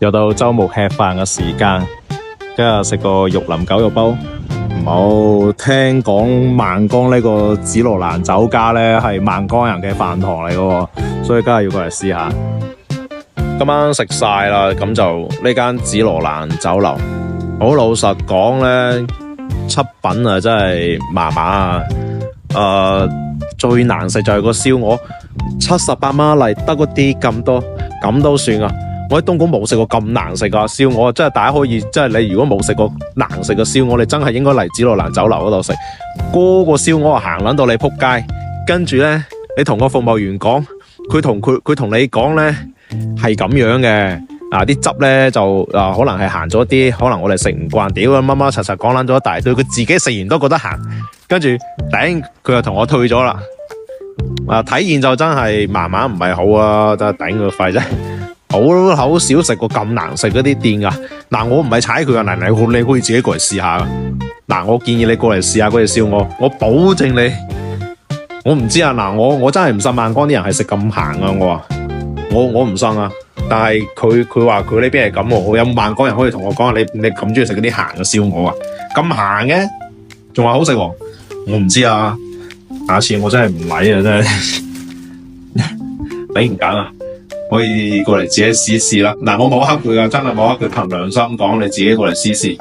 又到周末吃飯嘅時間，今日食個玉林狗肉煲。冇聽講萬江呢個紫羅蘭酒家咧係萬江人嘅飯堂嚟嘅，所以今日要過嚟試下。今晚食晒啦，咁就呢間紫羅蘭酒樓，好老實講咧，出品啊真係麻麻啊。最難食就係個燒鵝，78蚊嚟得嗰啲咁多，咁都算啊！我喺東莞冇食過咁難食噶燒鵝，真係大家可以，即係你如果冇食過難食嘅燒鵝，你真係應該嚟紫羅蘭酒樓嗰度食。嗰個燒鵝行撚到你撲街，跟住咧你同個服務員講，佢同你講咧係咁樣嘅，啲汁咧就可能係鹹咗啲，可能我哋食唔慣，屌乜乜柒柒講撚咗一大堆，佢自己食完都覺得鹹，跟住頂佢就同我退咗啦。體驗就真係慢慢唔係好啊，真係頂個肺啫。好少食過咁難食嗰啲店噶。我唔係踩佢啊，你可以自己過嚟試下。我建議你過嚟試下嗰隻燒鵝，我保證你，我唔知啊。我真係唔信萬江啲人係食咁鹹啊。我唔信啊。但係佢話佢呢邊係咁喎，我有萬江人可以同我講，你咁中意食嗰啲鹹嘅燒鵝啊？咁鹹嘅，仲話好食喎？我唔知啊。下次我真係唔嚟啊，真係你唔揀啊，可以過嚟自己試試啦。我冇黑佢啊，真係冇黑佢，憑良心講，你自己過嚟試試。